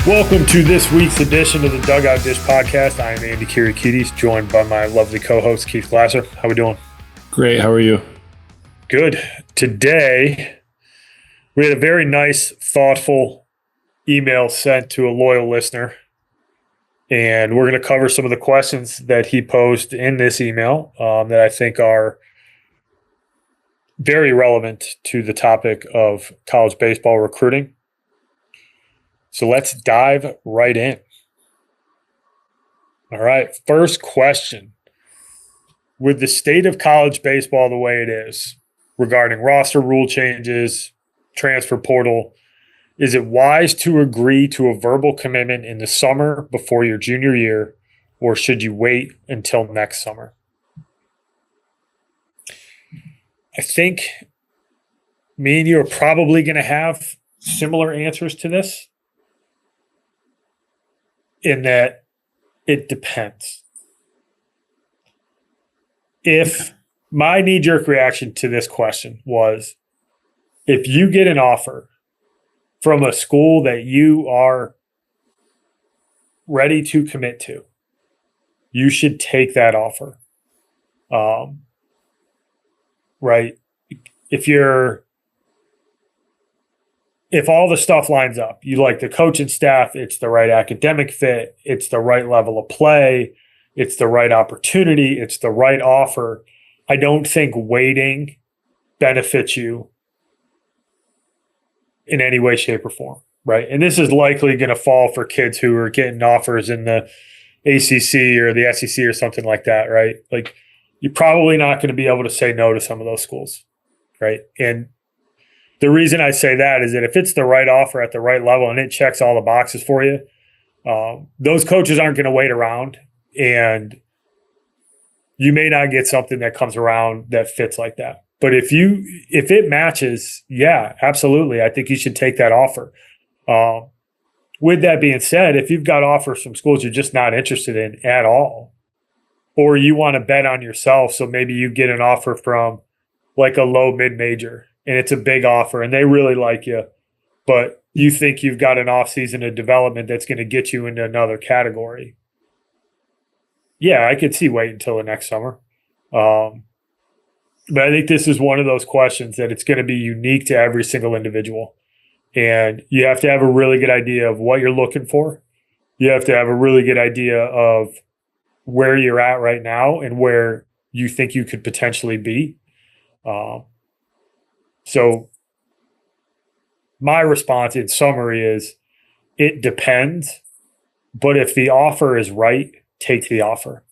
Welcome to this week's edition of the Dugout Dish Podcast. I am Andy Kirikides, joined by my lovely co-host Keith Glasser. How we doing? Great. How are you? Good. Today, we had a very nice, thoughtful email sent to a loyal listener, and we're going to cover some of the questions that he posed in this email that I think are very relevant to the topic of college baseball recruiting. So let's dive right in. All right, first question. With the state of college baseball the way it is, regarding roster rule changes, transfer portal, is it wise to agree to a verbal commitment in the summer before your junior year, or should you wait until next summer? I think me and you are probably going to have similar answers to this, in that it depends. If my knee-jerk reaction to this question was, if you get an offer from a school that you are ready to commit to, you should take that offer. Right? If all the stuff lines up, you like the coaching staff, it's the right academic fit, it's the right level of play, it's the right opportunity, it's the right offer, I don't think waiting benefits you in any way, shape, or form, right? And this is likely going to fall for kids who are getting offers in the ACC or the SEC or something like that, right? Like, you're probably not going to be able to say no to some of those schools, right? And the reason I say that is that if it's the right offer at the right level and it checks all the boxes for you, those coaches aren't going to wait around, and you may not get something that comes around that fits like that. But if it matches, yeah, absolutely, I think you should take that offer. With that being said, if you've got offers from schools you're just not interested in at all, or you want to bet on yourself, so maybe you get an offer from like a low mid-major, and it's a big offer, and they really like you, but you think you've got an off-season of development that's going to get you into another category. Yeah, I could see waiting until the next summer. But I think this is one of those questions that it's going to be unique to every single individual. And you have to have a really good idea of what you're looking for. You have to have a really good idea of where you're at right now and where you think you could potentially be. So my response in summary is, it depends, but if the offer is right, take the offer.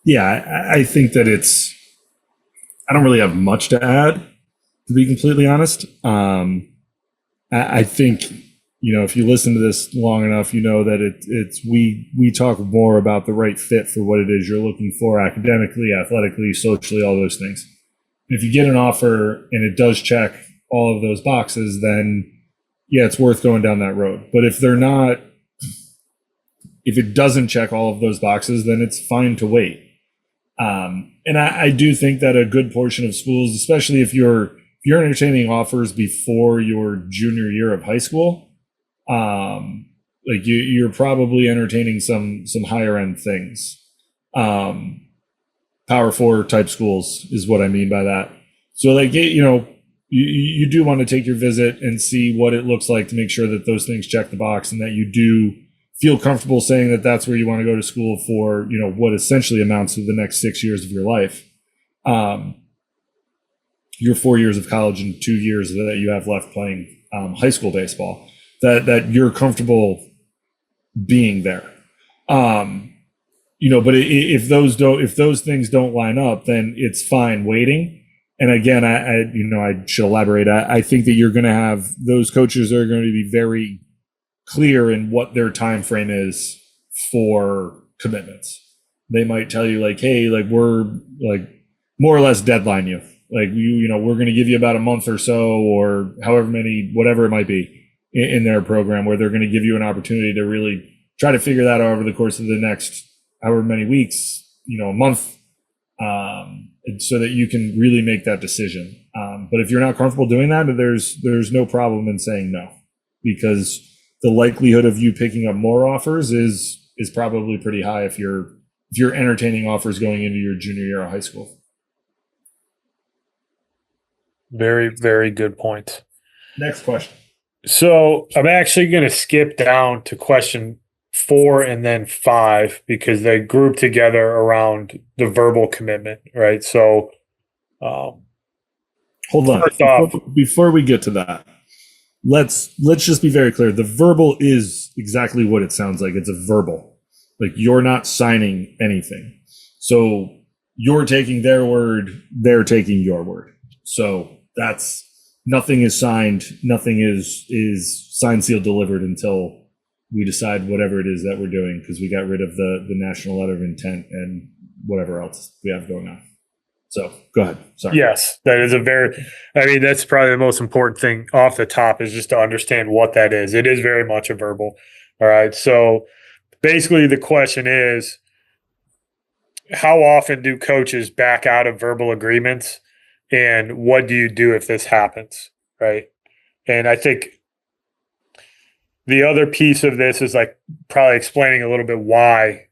Yeah, I think that I don't really have much to add, to be completely honest. I think, if you listen to this long enough, you know that we talk more about the right fit for what it is you're looking for academically, athletically, socially, all those things. If you get an offer and it does check all of those boxes, then yeah, it's worth going down that road. But if it doesn't check all of those boxes, then it's fine to wait. And I do think that a good portion of schools, especially if you're entertaining offers before your junior year of high school, like you're probably entertaining some higher end things. Power 4 type schools is what I mean by that. So like, you do want to take your visit and see what it looks like to make sure that those things check the box and that you do feel comfortable saying that that's where you want to go to school for, what essentially amounts to the next 6 years of your life. Your 4 years of college and 2 years that you have left playing high school baseball, that you're comfortable being there. But if those things don't line up, then it's fine waiting. And again, I should elaborate. I think that you're going to have those coaches that are going to be very clear in what their time frame is for commitments. They might tell you like, hey, like we're like more or less deadline you. Like we're going to give you about a month or so, or however many, whatever it might be in their program, where they're going to give you an opportunity to really try to figure that out over the course of the next however many weeks, a month, so that you can really make that decision. But if you're not comfortable doing that, there's no problem in saying no, because the likelihood of you picking up more offers is probably pretty high if you're entertaining offers going into your junior year of high school. Very, very good point. Next question. So I'm actually going to skip down to question 4 and then 5 because they group together around the verbal commitment, right? So, hold on. Before we get to that, let's just be very clear. The verbal is exactly what it sounds like. It's a verbal. Like you're not signing anything. So you're taking their word, they're taking your word. So that's nothing is signed, nothing is signed, sealed, delivered until we decide whatever it is that we're doing, because we got rid of the national letter of intent and whatever else we have going on. So go ahead. Sorry. Yes, that is that's probably the most important thing off the top is just to understand what that is. It is very much a verbal. All right. So basically the question is, how often do coaches back out of verbal agreements? And what do you do if this happens? Right. And I think the other piece of this is like probably explaining a little bit why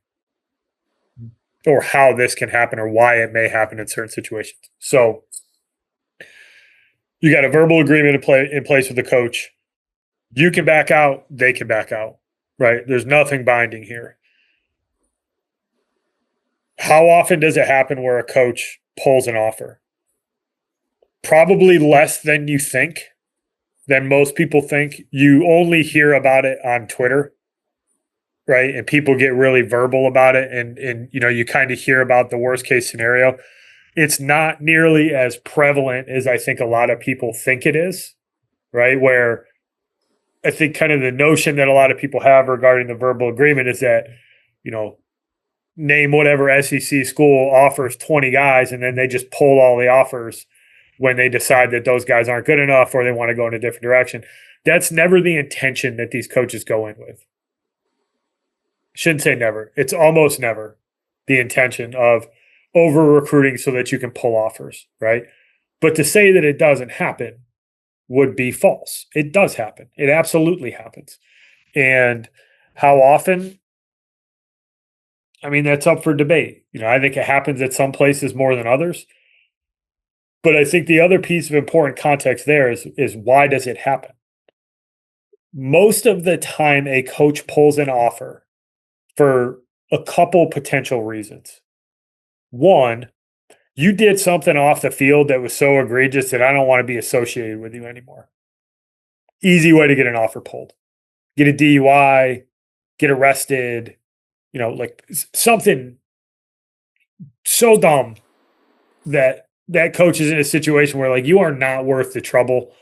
or how this can happen or why it may happen in certain situations. So you got a verbal agreement in place with the coach. You can back out, they can back out, right? There's nothing binding here. How often does it happen where a coach pulls an offer? Probably less than you think, than most people think. You only hear about it on Twitter, right? And people get really verbal about it. And you kind of hear about the worst case scenario. It's not nearly as prevalent as I think a lot of people think it is, right? Where I think kind of the notion that a lot of people have regarding the verbal agreement is that, name whatever SEC school offers 20 guys and then they just pull all the offers when they decide that those guys aren't good enough or they want to go in a different direction. That's never the intention that these coaches go in with. Shouldn't say never. It's almost never the intention of over recruiting so that you can pull offers, right? But to say that it doesn't happen would be false. It does happen. It absolutely happens. And how often? I mean, that's up for debate. I think it happens at some places more than others. But I think the other piece of important context there is why does it happen? Most of the time, a coach pulls an offer for a couple potential reasons. One, you did something off the field that was so egregious that I don't want to be associated with you anymore. Easy way to get an offer pulled. Get a DUI, get arrested, like something so dumb that coach is in a situation where like you are not worth the trouble.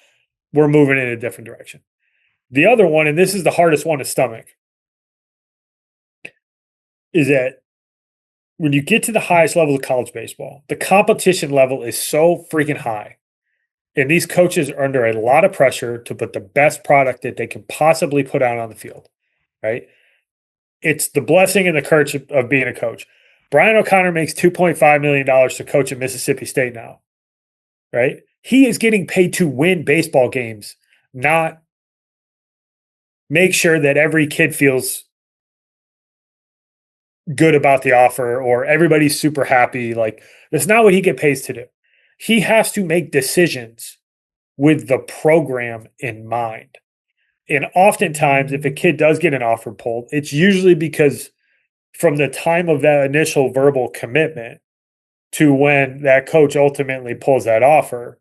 We're moving in a different direction. The other one, and this is the hardest one to stomach, is that when you get to the highest level of college baseball, the competition level is so freaking high. And these coaches are under a lot of pressure to put the best product that they can possibly put out on the field, right? It's the blessing and the curse of being a coach. Brian O'Connor makes $2.5 million to coach at Mississippi State now, right? He is getting paid to win baseball games, not make sure that every kid feels good about the offer or everybody's super happy. Like, that's not what he gets paid to do. He has to make decisions with the program in mind. And oftentimes, if a kid does get an offer pulled, it's usually because from the time of that initial verbal commitment to when that coach ultimately pulls that offer,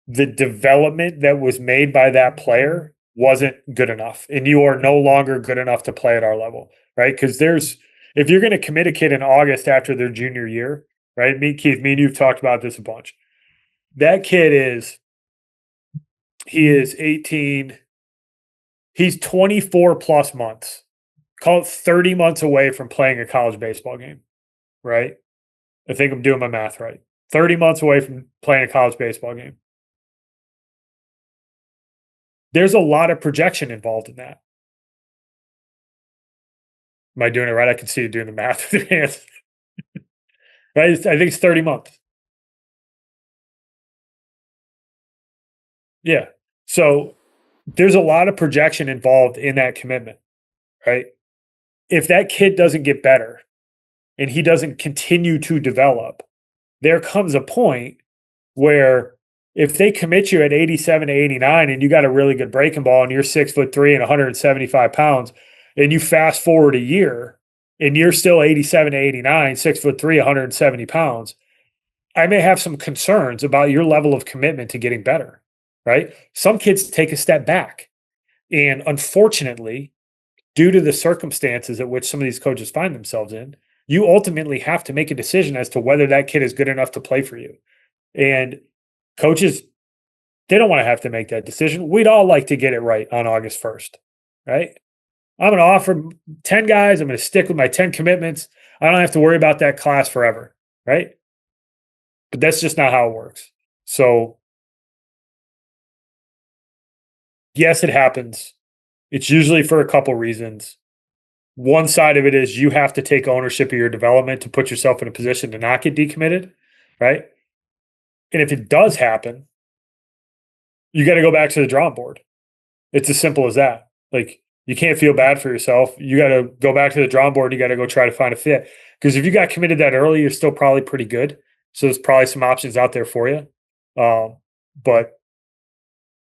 the development that was made by that player wasn't good enough. And you are no longer good enough to play at our level, right? Because if you're going to commit a kid in August after their junior year, right? Keith, me and you've talked about this a bunch. That kid he is 18. He's 24 plus months, call it 30 months away from playing a college baseball game, right? I think I'm doing my math right. 30 months away from playing a college baseball game. There's a lot of projection involved in that. Am I doing it right? I can see you doing the math with your hands. Right? I think it's 30 months. Yeah. So there's a lot of projection involved in that commitment, right? If that kid doesn't get better and he doesn't continue to develop, there comes a point where if they commit you at 87 to 89 and you got a really good breaking ball and you're 6'3" and 175 pounds, and you fast forward a year and you're still 87 to 89, 6'3", 170 pounds, I may have some concerns about your level of commitment to getting better, right? Some kids take a step back. And unfortunately, due to the circumstances at which some of these coaches find themselves in, you ultimately have to make a decision as to whether that kid is good enough to play for you. And coaches, they don't want to have to make that decision. We'd all like to get it right on August 1st, right? I'm going to offer 10 guys. I'm going to stick with my 10 commitments. I don't have to worry about that class forever, right? But that's just not how it works. So, yes, it happens. It's usually for a couple reasons. One side of it is you have to take ownership of your development to put yourself in a position to not get decommitted, right? And if it does happen, you got to go back to the drawing board. It's as simple as that. Like, you can't feel bad for yourself. You got to go back to the drawing board. You got to go try to find a fit. Because if you got committed that early, you're still probably pretty good. So there's probably some options out there for you. But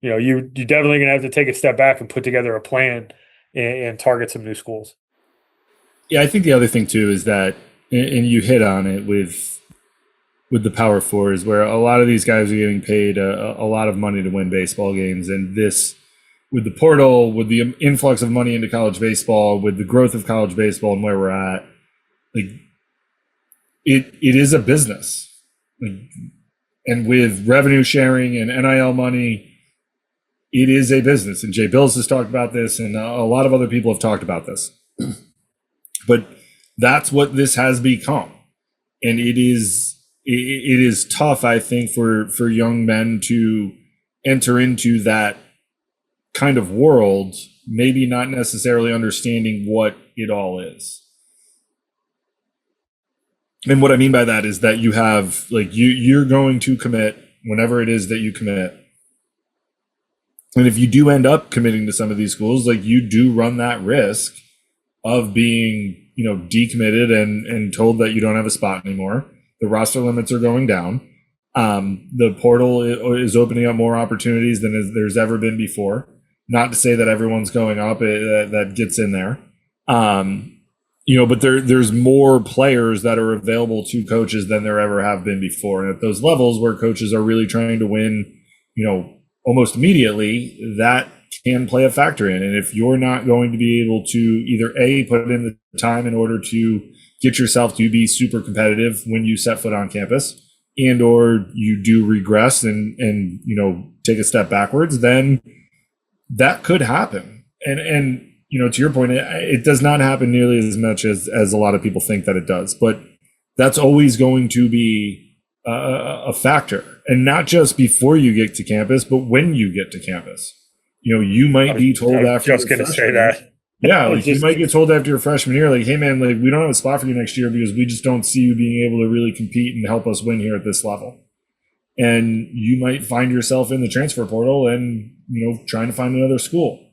you definitely gonna have to take a step back and put together a plan and target some new schools. Yeah, I think the other thing too is that, and you hit on it with the Power Fours, where a lot of these guys are getting paid a lot of money to win baseball games, and this, with the portal, with the influx of money into college baseball, with the growth of college baseball and where we're at, like it is a business. And with revenue sharing and NIL money, it is a business. And Jay Bills has talked about this, and a lot of other people have talked about this. But that's what this has become. And it is tough, I think, for young men to enter into that kind of world, maybe not necessarily understanding what it all is. And what I mean by that is that you have, like, you're going to commit whenever it is that you commit. And if you do end up committing to some of these schools, like, you do run that risk of being, decommitted and told that you don't have a spot anymore. The roster limits are going down. The portal is opening up more opportunities than there's ever been before. Not to say that everyone's going up, that gets in there. But there's more players that are available to coaches than there ever have been before. And at those levels where coaches are really trying to win, almost immediately, that can play a factor in. And if you're not going to be able to either A, put in the time in order to get yourself to be super competitive when you set foot on campus, and or you do regress and take a step backwards, then that could happen. And to your point, it does not happen nearly as much as a lot of people think that it does. But that's always going to be a factor, and not just before you get to campus, but when you get to campus. You might be told after. Just going to say that. Yeah, like you might get told after your freshman year, like, hey man, like, we don't have a spot for you next year because we just don't see you being able to really compete and help us win here at this level. And you might find yourself in the transfer portal and trying to find another school.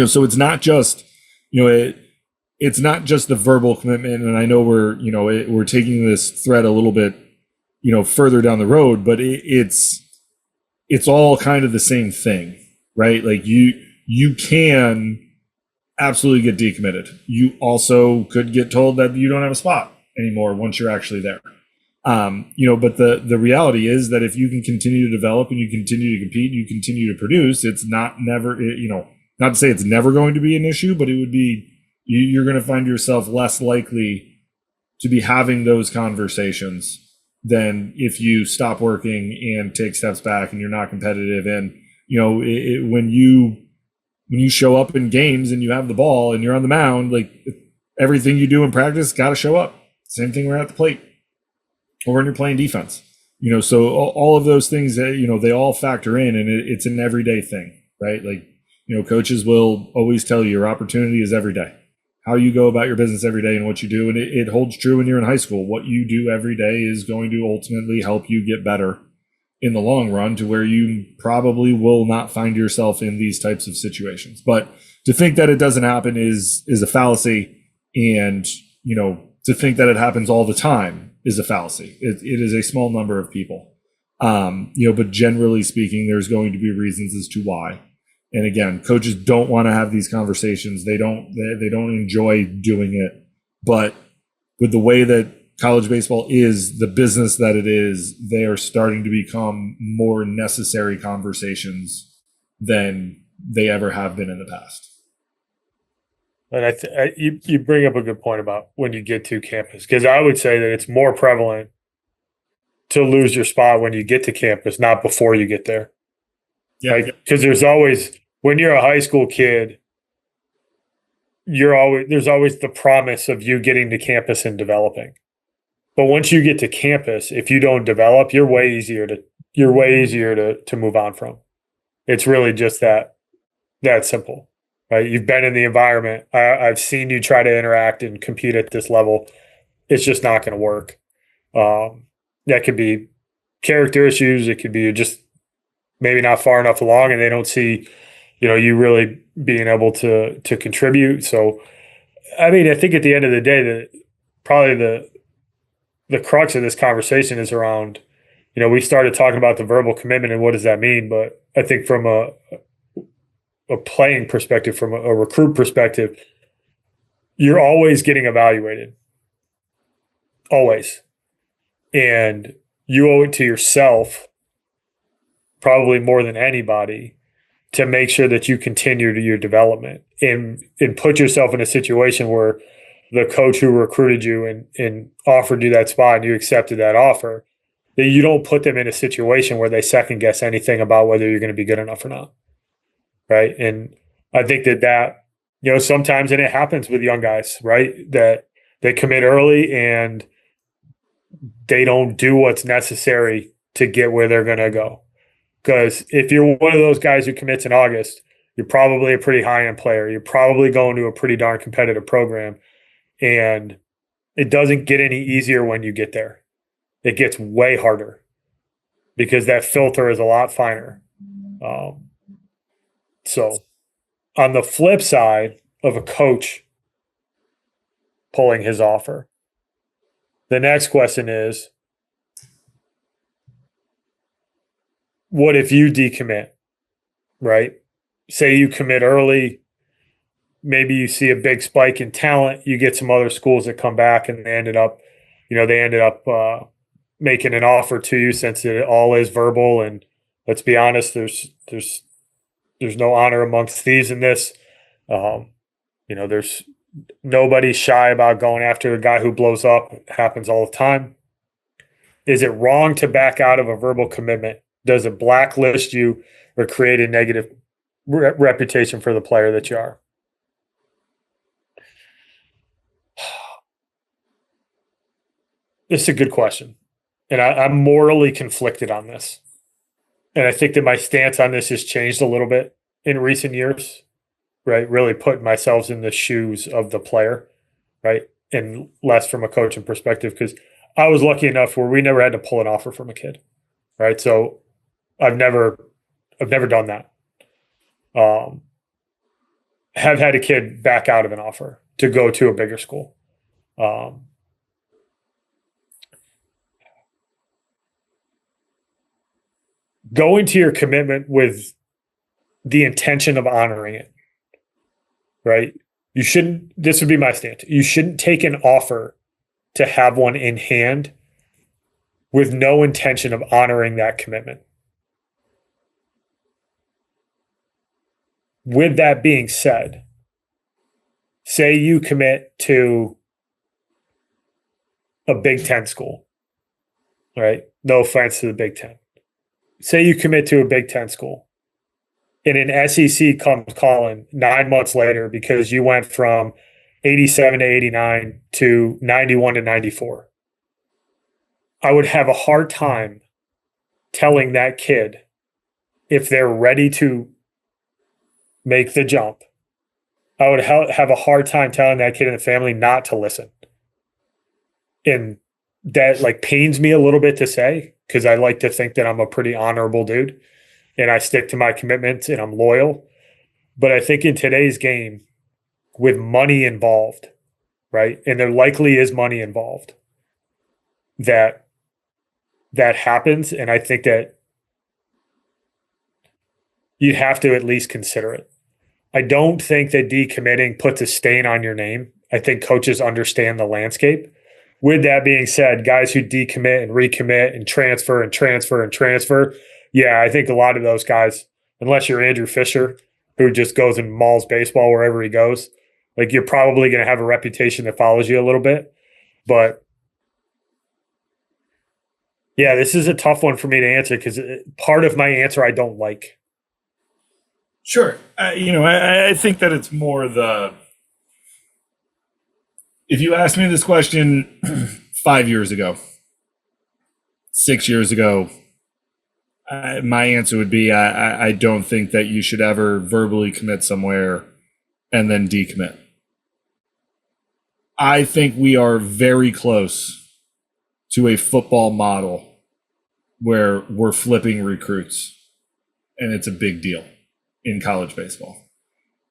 So it's not just it's not just the verbal commitment. And I know we're taking this thread a little bit further down the road, but it's all kind of the same thing, right? Like you can absolutely get decommitted. You also could get told that you don't have a spot anymore once you're actually there. But the reality is that if you can continue to develop and you continue to compete, you continue to produce, it's not to say it's never going to be an issue, but it would be, you're going to find yourself less likely to be having those conversations than if you stop working and take steps back and you're not competitive. And, when you show up in games and you have the ball and you're on the mound, like, everything you do in practice got to show up. Same thing when you're at the plate or when you're playing defense, so all of those things that, they all factor in, and it's an everyday thing, right? Like, coaches will always tell you your opportunity is every day, how you go about your business every day and what you do. And it holds true when you're in high school. What you do every day is going to ultimately help you get better in the long run to where you probably will not find yourself in these types of situations. But to think that it doesn't happen is a fallacy. And, to think that it happens all the time is a fallacy. It is a small number of people. But generally speaking, there's going to be reasons as to why. And again, coaches don't want to have these conversations. They don't enjoy doing it. But with the way that college baseball is, the business that it is, they are starting to become more necessary conversations than they ever have been in the past. And you bring up a good point about when you get to campus, because I would say that it's more prevalent to lose your spot when you get to campus, not before you get there. Yeah. Because there's always, when you're a high school kid, there's always the promise of you getting to campus and developing. But once you get to campus, if you don't develop, you're way easier to move on from. It's really just that simple. Right? You've been in the environment. I've seen you try to interact and compete at this level. It's just not going to work. That could be character issues. It could be just maybe not far enough along, and they don't see, you really being able to contribute. So, I think at the end of the day, probably the crux of this conversation is around, we started talking about the verbal commitment and what does that mean, but I think from a playing perspective, from a recruit perspective, you're always getting evaluated. Always. And you owe it to yourself, probably more than anybody, to make sure that you continue to your development and put yourself in a situation where the coach who recruited you and offered you that spot and you accepted that offer, that you don't put them in a situation where they second guess anything about whether you're going to be good enough or not. Right. And I think that, sometimes, and it happens with young guys, right, that they commit early and they don't do what's necessary to get where they're going to go. Because if you're one of those guys who commits in August, you're probably a pretty high-end player. You're probably going to a pretty darn competitive program. And it doesn't get any easier when you get there. It gets way harder because that filter is a lot finer. So on the flip side of a coach pulling his offer, the next question is, what if you decommit, right? Say you commit early, maybe you see a big spike in talent, you get some other schools that come back and they ended up making an offer to you, since it all is verbal. And let's be honest, there's no honor amongst thieves in this. There's nobody shy about going after a guy who blows up. It happens all the time. Is it wrong to back out of a verbal commitment? Does it blacklist you or create a negative reputation for the player that you are? This is a good question. And I'm morally conflicted on this. And I think that my stance on this has changed a little bit in recent years, right? Really putting myself in the shoes of the player, right? And less from a coaching perspective, because I was lucky enough where we never had to pull an offer from a kid, right? So I've never done that. Have had a kid back out of an offer to go to a bigger school. Go into your commitment with the intention of honoring it, right? You shouldn't, this would be my stance. You shouldn't take an offer to have one in hand with no intention of honoring that commitment. With that being said, say you commit to a Big Ten school, right? No offense to the Big Ten. Say you commit to a Big Ten school and an SEC comes calling 9 months later because you went from 87 to 89 to 91 to 94. I would have a hard time telling that kid, if they're ready to make the jump, I would have a hard time telling that kid and the family not to listen. And that pains me a little bit to say, because I like to think that I'm a pretty honorable dude and I stick to my commitments and I'm loyal. But I think in today's game, with money involved, right? And there likely is money involved, that that happens. And I think that you have to at least consider it. I don't think that decommitting puts a stain on your name. I think coaches understand the landscape. With that being said, guys who decommit and recommit and transfer and transfer and transfer, yeah, I think a lot of those guys, unless you're Andrew Fisher, who just goes and mauls baseball wherever he goes, like you're probably going to have a reputation that follows you a little bit. But yeah, this is a tough one for me to answer because part of my answer I don't like. Sure. I think that it's more if you asked me this question 5 years ago, 6 years ago, my answer would be I don't think that you should ever verbally commit somewhere and then decommit. I think we are very close to a football model where we're flipping recruits, and it's a big deal in college baseball.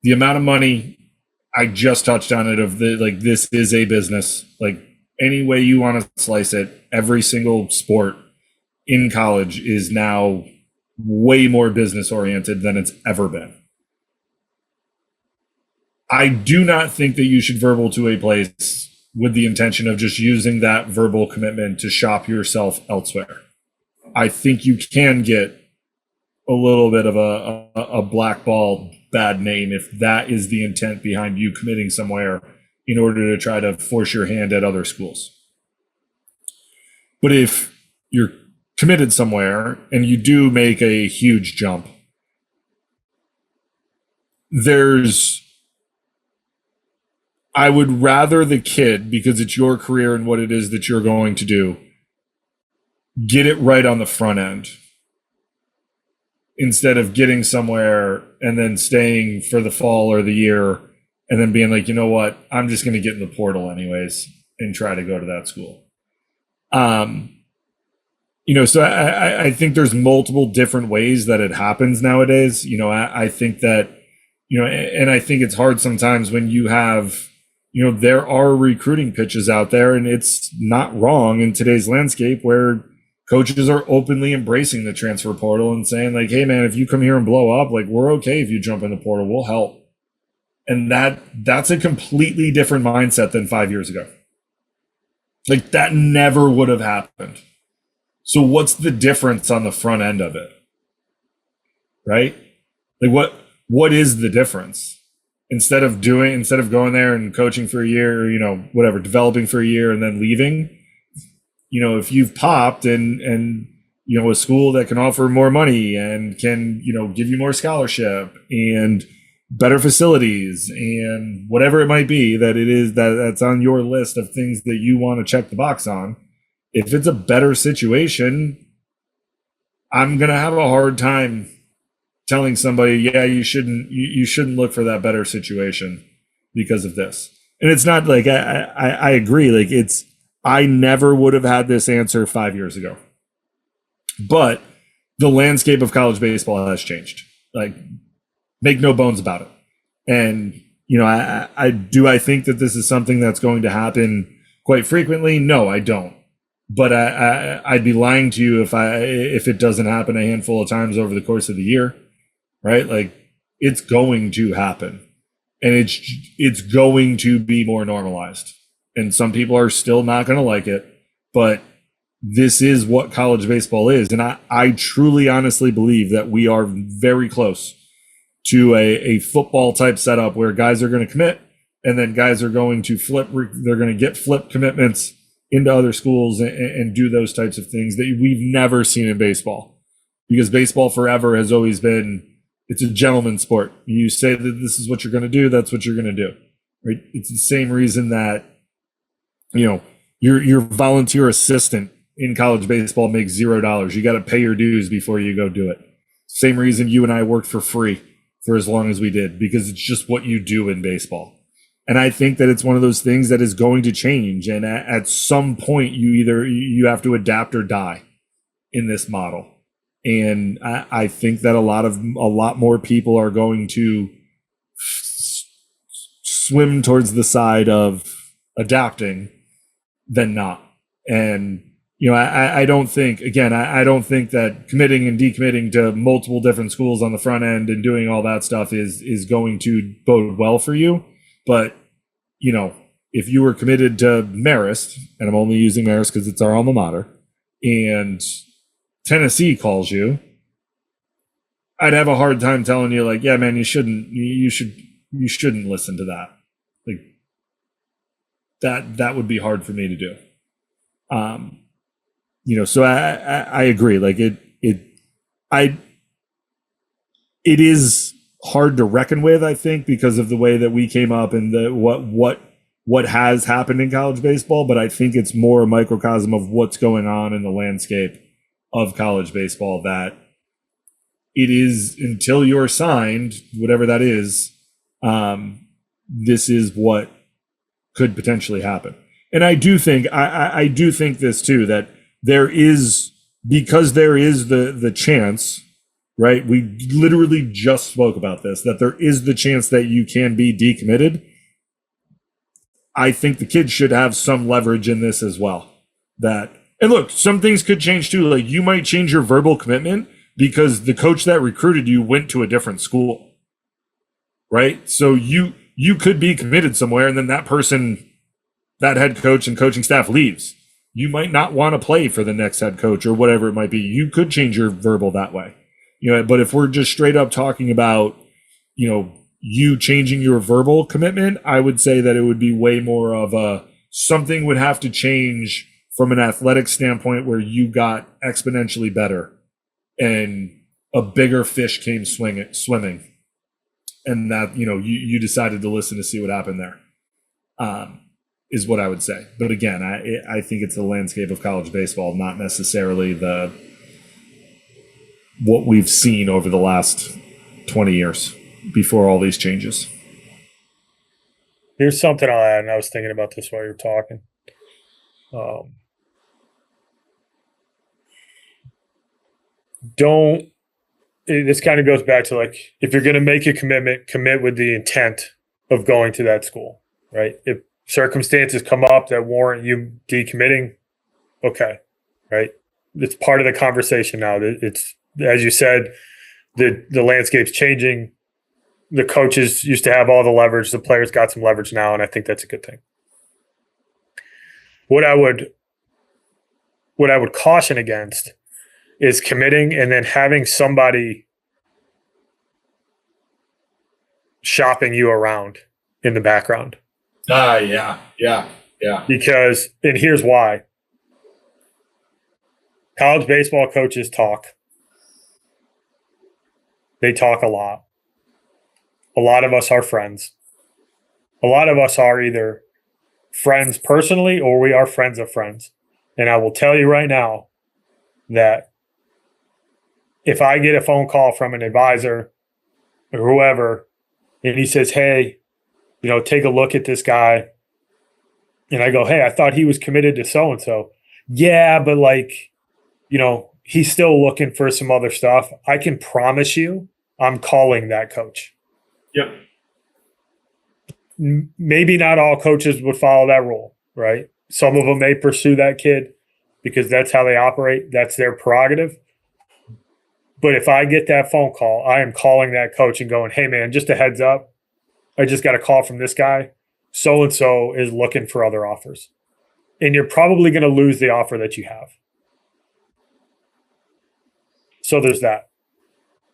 The amount of money, I just touched on it, this is a business. Like any way you want to slice it, every single sport in college is now way more business oriented than it's ever been. I do not think that you should verbal to a place with the intention of just using that verbal commitment to shop yourself elsewhere. I think you can get a little bit of a blackballed bad name if that is the intent behind you committing somewhere in order to try to force your hand at other schools. But if you're committed somewhere and you do make a huge jump, I would rather the kid, because it's your career and what it is that you're going to do, get it right on the front end instead of getting somewhere and then staying for the fall or the year and then being like, you know what, I'm just going to get in the portal anyways and try to go to that school. So I think there's multiple different ways that it happens nowadays. I think that, and I think it's hard sometimes when you have, there are recruiting pitches out there, and it's not wrong in today's landscape where coaches are openly embracing the transfer portal and saying like, hey man, if you come here and blow up, like we're okay if you jump in the portal, we'll help. And that's a completely different mindset than 5 years ago. Like that never would have happened. So what's the difference on the front end of it? Right? Like what is the difference? Instead of going there and coaching for a year, or, developing for a year and then leaving, if you've popped and a school that can offer more money and can, give you more scholarship and better facilities and whatever it might be that's on your list of things that you want to check the box on, if it's a better situation, I'm going to have a hard time telling somebody, yeah, you shouldn't look for that better situation because of this. And it's not like I agree. Like I never would have had this answer 5 years ago, but the landscape of college baseball has changed. Like make no bones about it. And, I think that this is something that's going to happen quite frequently. No, I don't. But I'd be lying to you if it doesn't happen a handful of times over the course of the year. Right? Like it's going to happen, and it's going to be more normalized. And some people are still not going to like it, but this is what college baseball is. And I truly, honestly believe that we are very close to a football type setup where guys are going to commit and then guys are going to flip. They're going to get flip commitments into other schools and do those types of things that we've never seen in baseball, because baseball forever has always been, it's a gentleman's sport. You say that this is what you're going to do, that's what you're going to do, right? It's the same reason that, your volunteer assistant in college baseball makes $0. You got to pay your dues before you go do it. Same reason you and I worked for free for as long as we did, because it's just what you do in baseball. And I think that it's one of those things that is going to change. And at some point you have to adapt or die. in this model. And I think that a lot more people are going to swim towards the side of adapting than not. And I don't think, again, I don't think that committing and decommitting to multiple different schools on the front end and doing all that stuff is going to bode well for you. But, if you were committed to Marist, and I'm only using Marist because it's our alma mater, and Tennessee calls you, I'd have a hard time telling you, like, yeah, man, you shouldn't listen to that. Like, that would be hard for me to do. So I agree. Like it is hard to reckon with, I think, because of the way that we came up and what has happened in college baseball. But I think it's more a microcosm of what's going on in the landscape of college baseball, that it is, until you're signed, whatever that is, this is what could potentially happen. And I do think this too, that there is the chance, right? We literally just spoke about this, that there is the chance that you can be decommitted. I think the kids should have some leverage in this as well. And look, some things could change too. Like, you might change your verbal commitment because the coach that recruited you went to a different school, right? So you could be committed somewhere, and then that head coach and coaching staff leaves. You might not want to play for the next head coach or whatever it might be. You could change your verbal that way. But if we're just straight up talking about, you changing your verbal commitment, I would say that it would be way more of something would have to change from an athletic standpoint where you got exponentially better and a bigger fish came swimming, and that, you decided to listen to see what happened there. Is what I would say. But again, I think it's the landscape of college baseball, not necessarily what we've seen over the last 20 years before all these changes. Here's something I'll add, and I was thinking about this while you were talking. This kind of goes back to, like, if you're going to make a commitment, commit with the intent of going to that school, right? If circumstances come up that warrant you decommitting, okay, right? It's part of the conversation now. It's, as you said, the landscape's changing. The coaches used to have all the leverage. The players got some leverage now, and I think that's a good thing. What I would caution against is committing and then having somebody shopping you around in the background. Yeah. Because, and here's why. College baseball coaches talk. They talk a lot. A lot of us are friends. A lot of us are either friends personally or we are friends of friends. And I will tell you right now that if I get a phone call from an advisor or whoever, and he says, hey, take a look at this guy. And I go, hey, I thought he was committed to so-and-so. Yeah, but he's still looking for some other stuff. I can promise you I'm calling that coach. Yep. Maybe not all coaches would follow that rule, right? Some of them may pursue that kid because that's how they operate. That's their prerogative. But if I get that phone call, I am calling that coach and going, hey, man, just a heads up. I just got a call from this guy. So-and-so is looking for other offers. And you're probably going to lose the offer that you have. So there's that.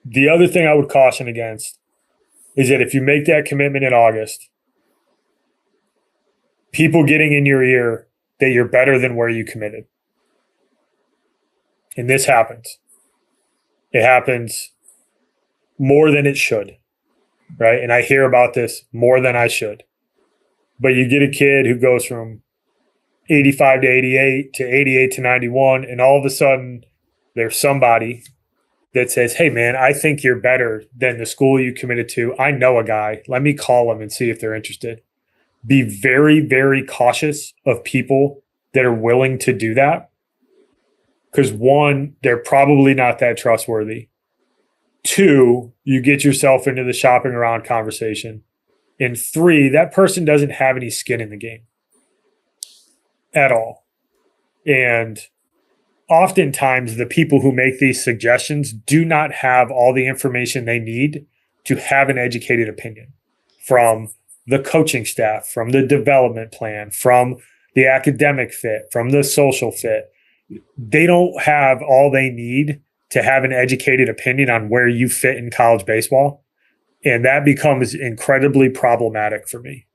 The other thing I would caution against is that if you make that commitment in August, people getting in your ear that you're better than where you committed. And this happens. It happens more than it should, right? And I hear about this more than I should. But you get a kid who goes from 85 to 88 to 88 to 91, and all of a sudden there's somebody that says, hey, man, I think you're better than the school you committed to. I know a guy. Let me call him and see if they're interested. Be very, very cautious of people that are willing to do that, Because one, they're probably not that trustworthy. Two, you get yourself into the shopping around conversation. And three, that person doesn't have any skin in the game at all. And oftentimes, the people who make these suggestions do not have all the information they need to have an educated opinion from the coaching staff, from the development plan, from the academic fit, from the social fit. They don't have all they need to have an educated opinion on where you fit in college baseball. And that becomes incredibly problematic for me.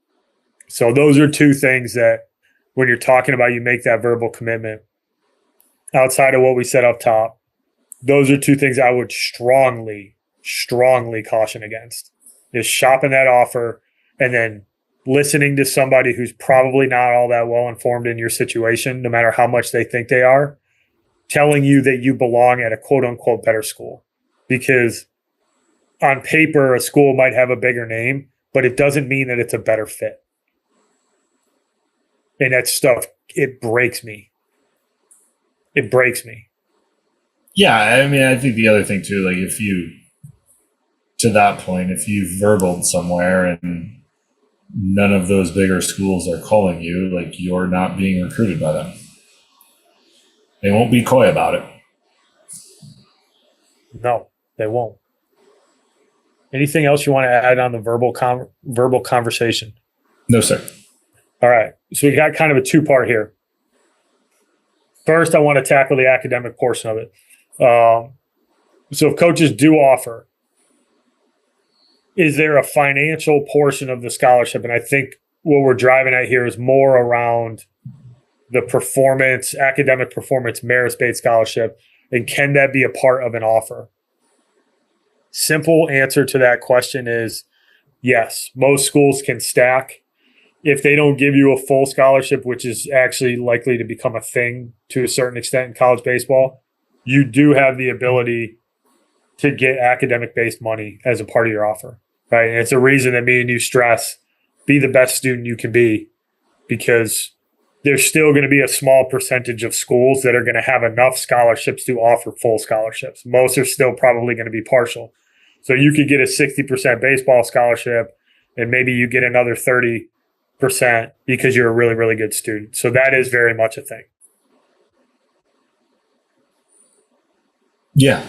So those are two things that when you're talking about you make that verbal commitment, outside of what we said up top, those are two things I would strongly caution against, is shopping that offer and then listening to somebody who's probably not all that well informed in your situation, no matter how much they think they are, telling you that you belong at a quote unquote better school. Because on paper, a school might have a bigger name, but it doesn't mean that it's a better fit. And that stuff, it breaks me. It breaks me. Yeah, I mean, I think the other thing too, like if you, to that point, if you've verbaled somewhere and none of those bigger schools are calling you, like you're not being recruited by them. They won't be coy about it. No, they won't. Anything else you want to add on the verbal conversation? No, sir. All right. So we got kind of a two-part here. First, I want to tackle the academic portion of it. So if coaches do offer, is there a financial portion of the scholarship? And I think what we're driving at here is more around the performance, academic performance, merit-based scholarship, and can that be a part of an offer? Simple answer to that question is yes. Most schools can stack. If they don't give you a full scholarship, which is actually likely to become a thing to a certain extent in college baseball, you do have the ability to get academic-based money as a part of your offer, right? And it's a reason that me and you stress, be the best student you can be, because there's still going to be a small percentage of schools that are going to have enough scholarships to offer full scholarships. Most are still probably going to be partial. So you could get a 60% baseball scholarship and maybe you get another 30% because you're a really, really good student. So that is very much a thing. Yeah.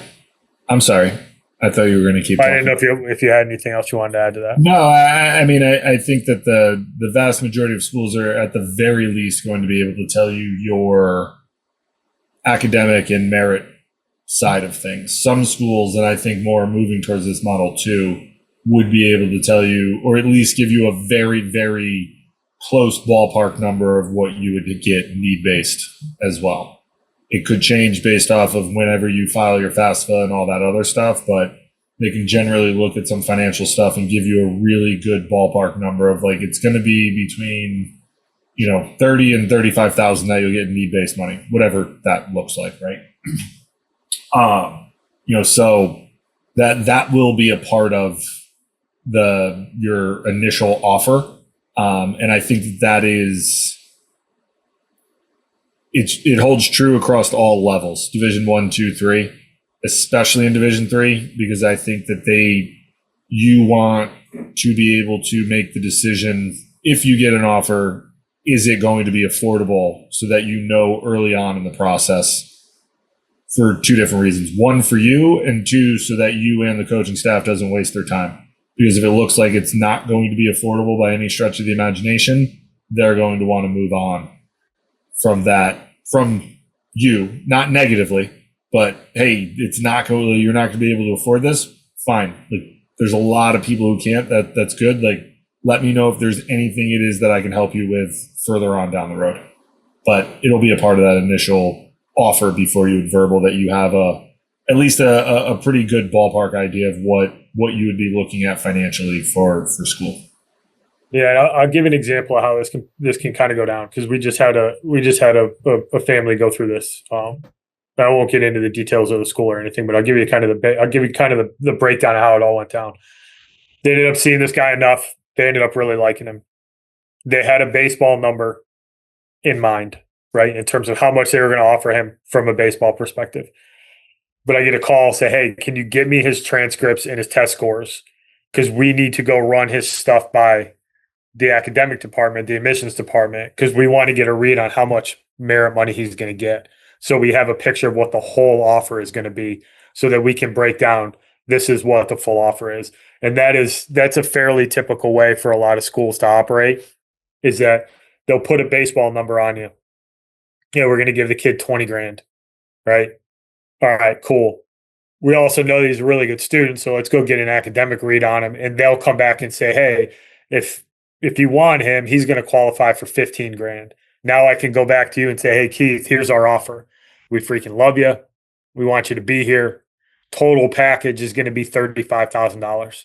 I'm sorry. I thought you were going to keep talking. I didn't know if you had anything else you wanted to add to that. No, I mean, I think that the vast majority of schools are at the very least going to be able to tell you your academic and merit side of things. Some schools, and I think more moving towards this model too, would be able to tell you, or at least give you a very, very close ballpark number of what you would get need-based as well. It could change based off of whenever you file your FAFSA and all that other stuff, but they can generally look at some financial stuff and give you a really good ballpark number of like, it's going to be between, 30 and 35,000 that you'll get in need-based money, whatever that looks like. Right. So that will be a part of your initial offer. And I think that is, it holds true across all levels, Division 1, 2, 3, especially in Division 3, because I think that you want to be able to make the decision, if you get an offer, is it going to be affordable, so that early on in the process, for two different reasons. One, for you, and two, so that you and the coaching staff doesn't waste their time. Because if it looks like it's not going to be affordable by any stretch of the imagination, they're going to want to move on from you, not negatively, but hey, you're not going to be able to afford this. Fine. Like, there's a lot of people who can't. That's good. Like, let me know if there's anything it is that I can help you with further on down the road. But it'll be a part of that initial offer before you would verbal that you have at least a pretty good ballpark idea of what you would be looking at financially for school. Yeah, I'll give an example of how this can kind of go down, because we just had a family go through this. I won't get into the details of the school or anything, but I'll give you kind of the breakdown of how it all went down. They ended up seeing this guy enough. They ended up really liking him. They had a baseball number in mind. right? In terms of how much they were going to offer him from a baseball perspective. But I get a call, say, hey, can you get me his transcripts and his test scores? Because we need to go run his stuff by the academic department, the admissions department, because we want to get a read on how much merit money he's going to get. So we have a picture of what the whole offer is going to be so that we can break down this is what the full offer is. And that's a fairly typical way for a lot of schools to operate, is that they'll put a baseball number on you. We're going to give the kid 20 grand, right? All right, cool. We also know he's a really good student, so let's go get an academic read on him. And they'll come back and say, hey, if you want him, he's going to qualify for 15 grand. Now I can go back to you and say, hey, Keith, here's our offer. We freaking love you. We want you to be here. Total package is going to be $35,000.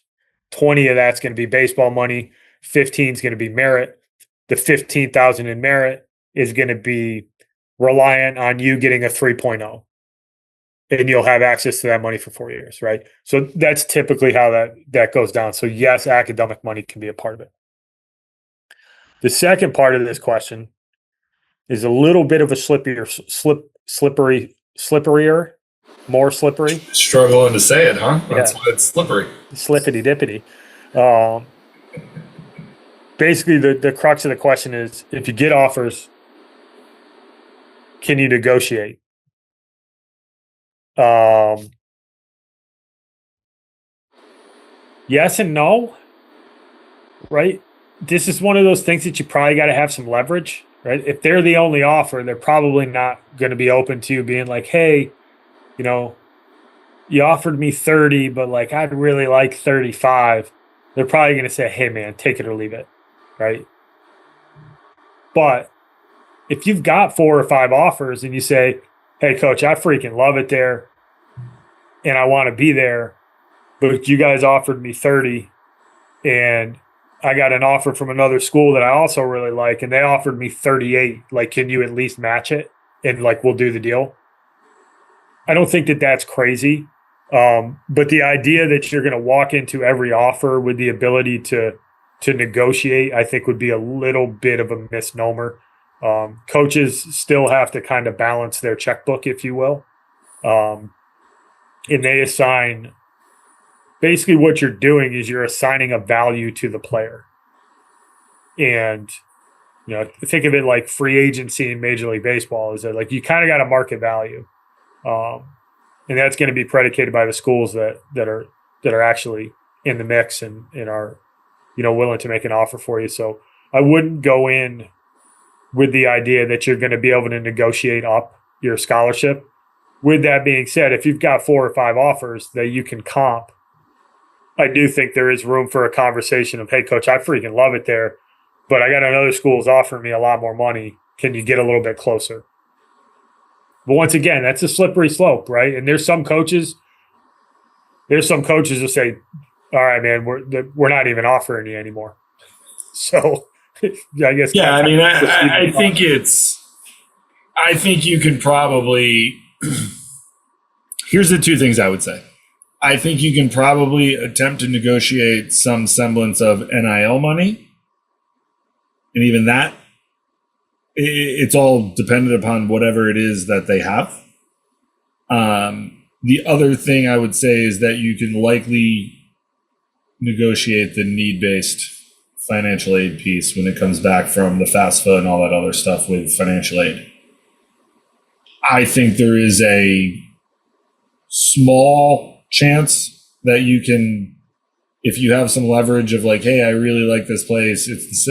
20 of that's going to be baseball money. 15 is going to be merit. The 15,000 in merit is going to be reliant on you getting a 3.0. And you'll have access to that money for 4 years, right? So that's typically how that goes down. So yes, academic money can be a part of it. The second part of this question is a little bit of a slipperier, more slippery. Struggling to say it, huh? That's why it's slippery. Slippity dippity. Basically, the crux of the question is, if you get offers, can you negotiate? Yes and no, right? This is one of those things that you probably got to have some leverage, right? If they're the only offer, they're probably not going to be open to you being like, hey, you offered me 30, but like, I'd really like 35. They're probably going to say, hey man, take it or leave it, right? But if you've got 4 or 5 offers and you say, hey coach, I freaking love it there and I want to be there, but you guys offered me 30 and I got an offer from another school that I also really like and they offered me 38. Like, can you at least match it? And like, we'll do the deal. I don't think that that's crazy. But the idea that you're going to walk into every offer with the ability to negotiate, I think would be a little bit of a misnomer. Coaches still have to kind of balance their checkbook, if you will. And they assign, basically what you're doing is you're assigning a value to the player. And, think of it like free agency in Major League Baseball, is that like, you kind of got a market value. And that's going to be predicated by the schools that are actually in the mix and are, willing to make an offer for you. So I wouldn't go in with the idea that you're going to be able to negotiate up your scholarship. With that being said, if you've got 4 or 5 offers that you can comp, I do think there is room for a conversation of, hey coach, I freaking love it there, but I got another school is offering me a lot more money. Can you get a little bit closer? But once again, that's a slippery slope, right? And there's some coaches who say, all right, man, we're not even offering you anymore. So I guess. Yeah, I mean, I think you can probably, here's the 2 things I would say. I think you can probably attempt to negotiate some semblance of NIL money. And even that, it's all dependent upon whatever it is that they have. The other thing I would say is that you can likely negotiate the need-based financial aid piece when it comes back from the FAFSA and all that other stuff with financial aid. I think there is a small chance that you can, if you have some leverage of like, hey, I really like this place, it's,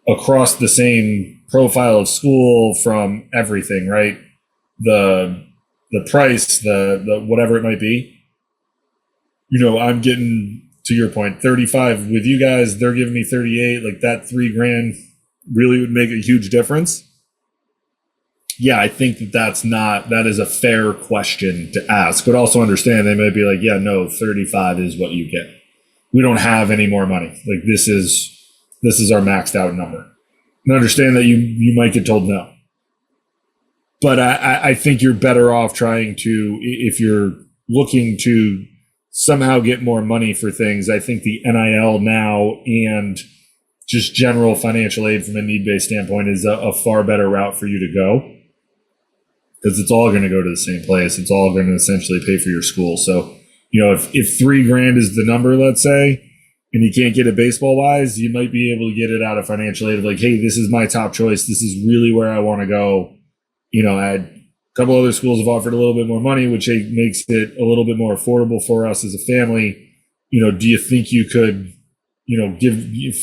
across the same profile of school from everything, right? The price, the whatever it might be. I'm getting, to your point, 35 with you guys, they're giving me 38, like that $3,000 really would make a huge difference. Yeah, I think that is a fair question to ask, but also understand they might be like, yeah, no, 35 is what you get. We don't have any more money. Like this is our maxed out number. And understand that you might get told no. But I think you're better off trying to, if you're looking to somehow get more money for things, I think the NIL now and just general financial aid from a need-based standpoint is a far better route for you to go, because it's all going to go to the same place. It's all going to essentially pay for your school. So, if $3,000 is the number, let's say, and you can't get it baseball wise, you might be able to get it out of financial aid of like, hey, this is my top choice. This is really where I want to go. A couple other schools have offered a little bit more money, which makes it a little bit more affordable for us as a family. Do you think you could,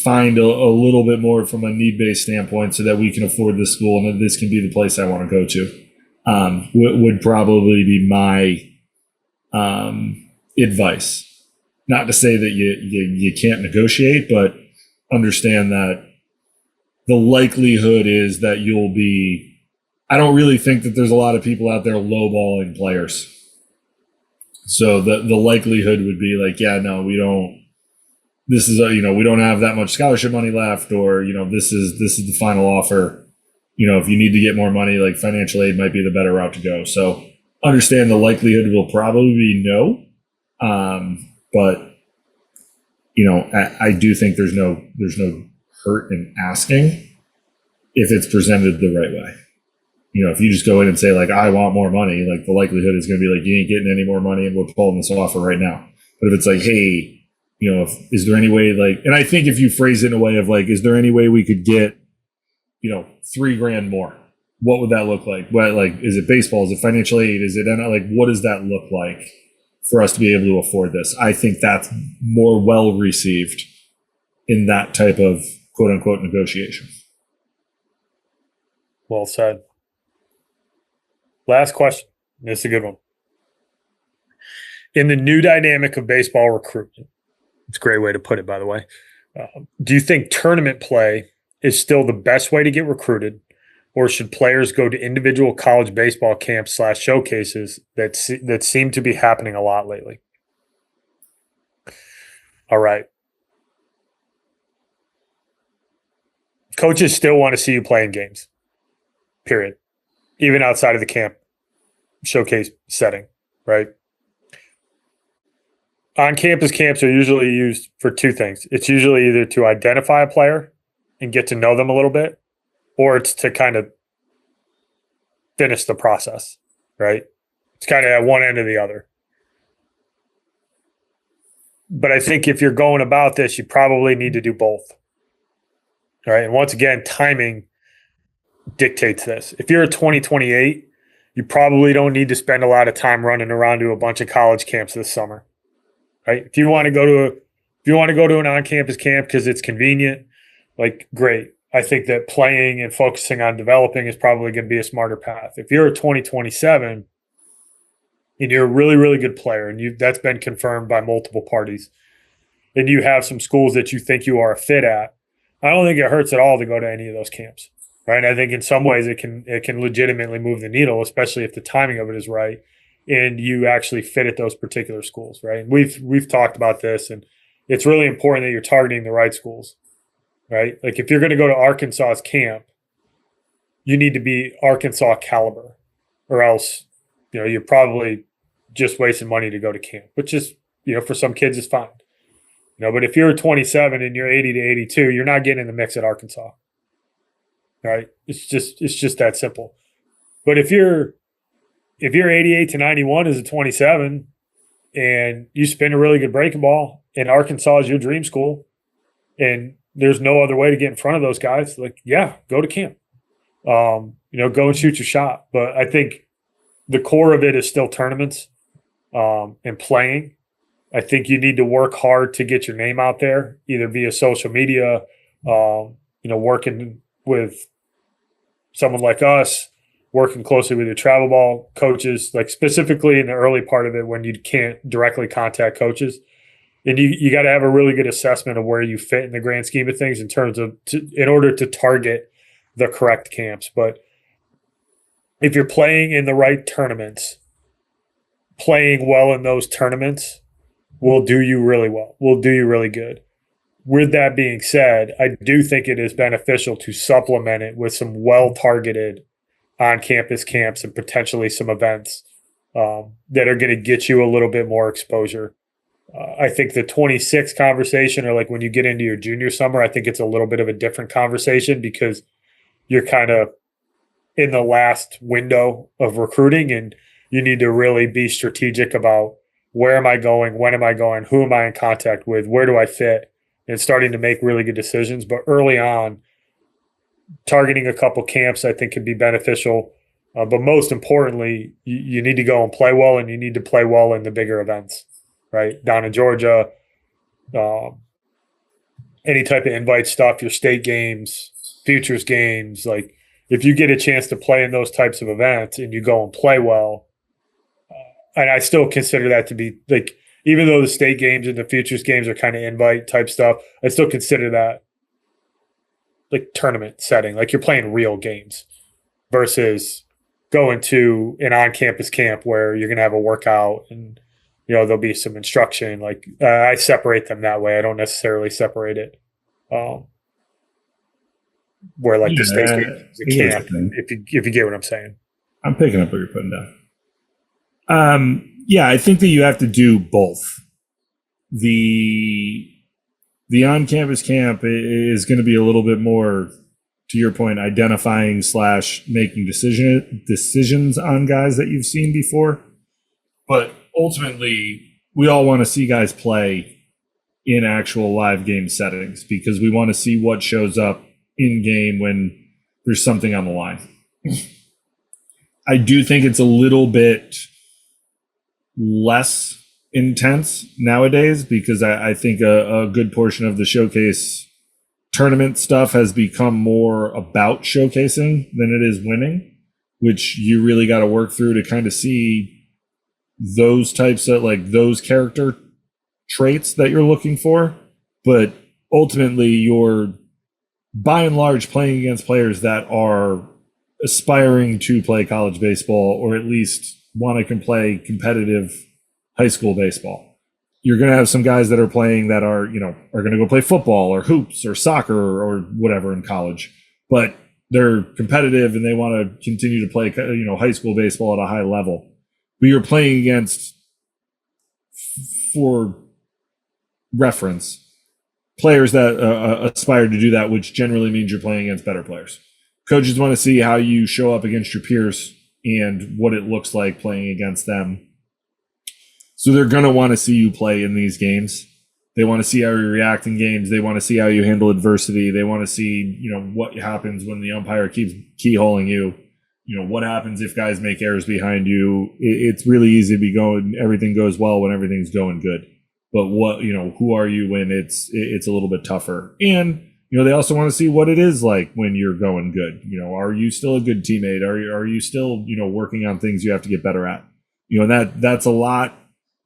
find a little bit more from a need-based standpoint so that we can afford this school and that this can be the place I want to go to? Would probably be my advice. Not to say that you can't negotiate, but understand that the likelihood is that you'll be. I don't really think that there's a lot of people out there lowballing players. So the likelihood would be like, yeah, no, we don't. This is we don't have that much scholarship money left, or this is the final offer. If you need to get more money, like financial aid might be the better route to go. So understand the likelihood will probably be no, but I do think there's no hurt in asking if it's presented the right way. If you just go in and say like, I want more money, like the likelihood is going to be like, you ain't getting any more money and we're pulling this offer right now. But if it's like, hey, is there any way and I think if you phrase it in a way of like, is there any way we could get, $3,000 more? What would that look like? What, is it baseball? Is it financial aid? Is it what does that look like for us to be able to afford this? I think that's more well received in that type of quote unquote negotiation. Well said. Last question. This is a good one. In the new dynamic of baseball recruitment, it's a great way to put it, by the way. Do you think tournament play is still the best way to get recruited, or should players go to individual college baseball camps / showcases that seem to be happening a lot lately? All right. Coaches still want to see you playing games, period. Even outside of the camp showcase setting, right? On-campus camps are usually used for two things. It's usually either to identify a player and get to know them a little bit, or it's to kind of finish the process, right? It's kind of at one end or the other. But I think if you're going about this, you probably need to do both, right? And once again, timing dictates this. If you're a 2028, you probably don't need to spend a lot of time running around to a bunch of college camps this summer, right? If you want to go to an on-campus camp because it's convenient, great. I think that playing and focusing on developing is probably going to be a smarter path. If you're a 2027 and you're a really, really good player, and that's been confirmed by multiple parties, and you have some schools that you think you are a fit at, I don't think it hurts at all to go to any of those camps. Right. I think in some ways it can legitimately move the needle, especially if the timing of it is right and you actually fit at those particular schools. Right. And we've talked about this, and it's really important that you're targeting the right schools. Right. Like if you're going to go to Arkansas's camp, you need to be Arkansas caliber, or else, you're probably just wasting money to go to camp, which is, for some kids is fine. But if you're 27 and you're 80 to 82, you're not getting in the mix at Arkansas. Right. It's just that simple. But if you're 88 to 91 as a 27 and you spin a really good breaking ball and Arkansas is your dream school and there's no other way to get in front of those guys, go to camp. Go and shoot your shot. But I think the core of it is still tournaments and playing. I think you need to work hard to get your name out there, either via social media, working with someone like us, working closely with your travel ball coaches, specifically in the early part of it when you can't directly contact coaches. And you got to have a really good assessment of where you fit in the grand scheme of things in order to target the correct camps. But if you're playing in the right tournaments, playing well in those tournaments will do you really well, will do you really good. With that being said, I do think it is beneficial to supplement it with some well-targeted on-campus camps and potentially some events that are going to get you a little bit more exposure I think the 26 conversation, or like when you get into your junior summer, I think it's a little bit of a different conversation because you're kind of in the last window of recruiting and you need to really be strategic about where am I going, when am I going, who am I in contact with, where do I fit, and starting to make really good decisions. But early on, targeting a couple camps I think can be beneficial. But most importantly, you need to go and play well, and you need to play well in the bigger events, right? Down in Georgia, um, any type of invite stuff, your state games, futures games, like if you get a chance to play in those types of events and you go and play well, and I still consider that to be like, even though the state games and the futures games are kind of invite type stuff, I still consider that like tournament setting, like you're playing real games versus going to an on-campus camp where you're going to have a workout and there'll be some instruction. Like I separate them that way. I don't necessarily separate it where like the state game is a camp. If you get what I'm saying, I'm picking up what you're putting down. Yeah, I think that you have to do both. The on-campus camp is going to be a little bit more, to your point, identifying / making decisions on guys that you've seen before. But ultimately, we all want to see guys play in actual live game settings because we want to see what shows up in game when there's something on the line. I do think it's a little bit less intense nowadays because I think a good portion of the showcase tournament stuff has become more about showcasing than it is winning, which you really got to work through to kind of see those types of like those character traits that you're looking for. But ultimately, you're by and large playing against players that are aspiring to play college baseball or at least want to play competitive high school baseball. You're going to have some guys that are playing that are going to go play football or hoops or soccer or whatever in college, but they're competitive and they want to continue to play, high school baseball at a high level. But you're playing against, for reference, players that aspire to do that, which generally means you're playing against better players. Coaches want to see how you show up against your peers and what it looks like playing against them. So they're going to want to see you play in these games. They want to see how you react in games. They want to see how you handle adversity. They want to see, what happens when the umpire keeps keyholing you. What happens if guys make errors behind you. It's really easy to be going, everything goes well when everything's going good. But who are you when it's a little bit tougher? And, they also want to see what it is like when you're going good. Are you still a good teammate? Are you still, working on things you have to get better at? That's a lot.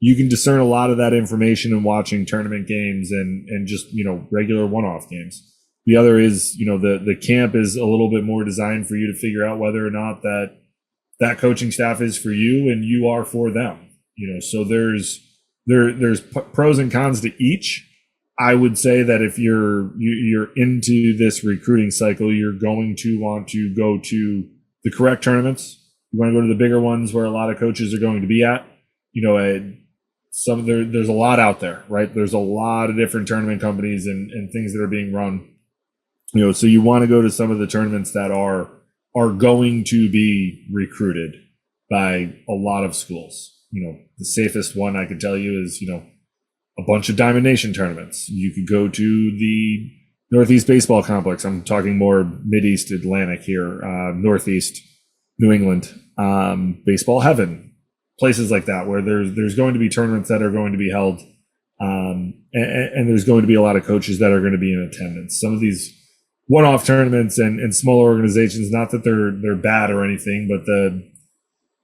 You can discern a lot of that information in watching tournament games and just, regular one-off games. The other is, the camp is a little bit more designed for you to figure out whether or not that coaching staff is for you and you are for them. So there's pros and cons to each. I would say that if you're into this recruiting cycle, you're going to want to go to the correct tournaments. You want to go to the bigger ones where a lot of coaches are going to be at. There's a lot out there, right? There's a lot of different tournament companies and things that are being run. So you want to go to some of the tournaments that are going to be recruited by a lot of schools. The safest one I could tell you is, a bunch of Diamond Nation tournaments. You could go to the Northeast Baseball Complex. I'm talking more Mideast Atlantic here, Northeast New England, Baseball Heaven, places like that where there's going to be tournaments that are going to be held, and there's going to be a lot of coaches that are going to be in attendance. Some of these one-off tournaments and smaller organizations, not that they're bad or anything, but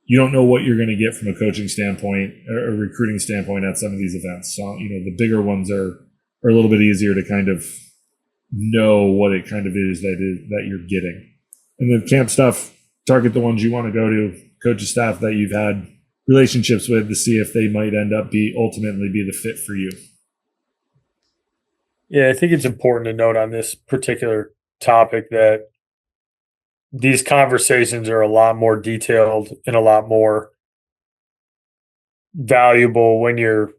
you don't know what you're going to get from a coaching standpoint or a recruiting standpoint at some of these events. So, the bigger ones are a little bit easier to kind of know what it kind of is that you're getting. And the camp stuff, target the ones you want to go to, coaching staff that you've had relationships with to see if they might end up ultimately be the fit for you. Yeah, I think it's important to note on this particular topic that these conversations are a lot more detailed and a lot more valuable when you're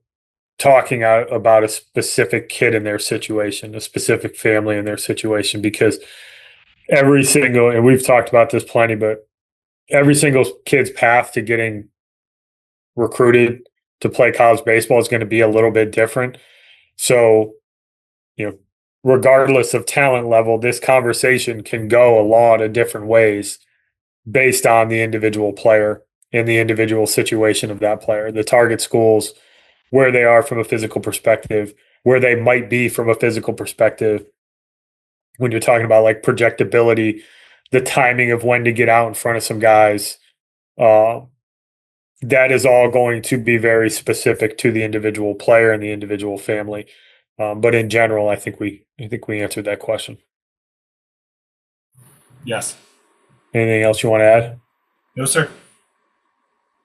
talking about a specific kid in their situation, a specific family in their situation, because every single, and we've talked about this plenty, but every single kid's path to getting recruited to play college baseball is going to be a little bit different. So, regardless of talent level, this conversation can go a lot of different ways based on the individual player and the individual situation of that player, the target schools, where they are from a physical perspective, where they might be from a physical perspective. When you're talking about like projectability, the timing of when to get out in front of some guys, that is all going to be very specific to the individual player and the individual family. But in general, I think we answered that question. Yes. Anything else you want to add? No, sir.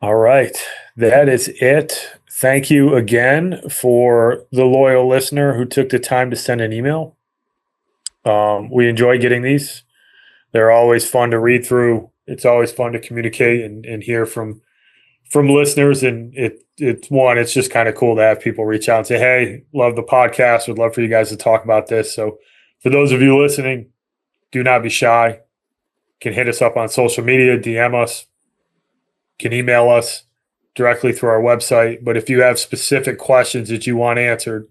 All right. That is it. Thank you again for the loyal listener who took the time to send an email. We enjoy getting these. They're always fun to read through. It's always fun to communicate and hear from listeners. And it's just kind of cool to have people reach out and say, hey, love the podcast. Would love for you guys to talk about this. So for those of you listening, do not be shy. You can hit us up on social media, DM us, can email us directly through our website. But if you have specific questions that you want answered,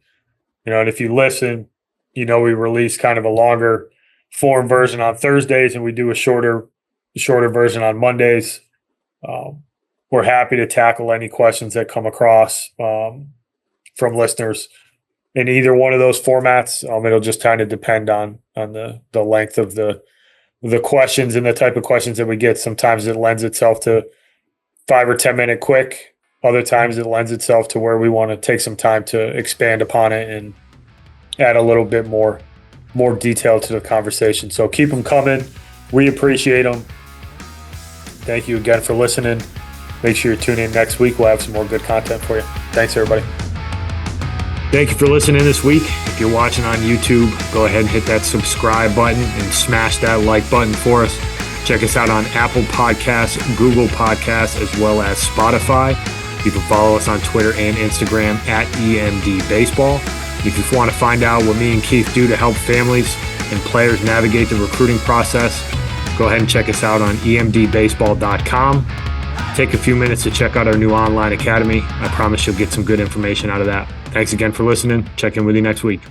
and if you listen, we release kind of a longer form version on Thursdays and we do a shorter version on Mondays. We're happy to tackle any questions that come across from listeners in either one of those formats. It'll just kind of depend on the length of the questions and the type of questions that we get. Sometimes it lends itself to 5 or 10 minute quick. Other times it lends itself to where we want to take some time to expand upon it and add a little bit more detail to the conversation. So keep them coming. We appreciate them. Thank you again for listening. Make sure you tune in next week. We'll have some more good content for you. Thanks, everybody. Thank you for listening this week. If you're watching on YouTube, go ahead and hit that subscribe button and smash that like button for us. Check us out on Apple Podcasts, Google Podcasts, as well as Spotify. You can follow us on Twitter and Instagram at EMD Baseball. If you want to find out what me and Keith do to help families and players navigate the recruiting process, go ahead and check us out on emdbaseball.com. Take a few minutes to check out our new online academy. I promise you'll get some good information out of that. Thanks again for listening. Check in with you next week.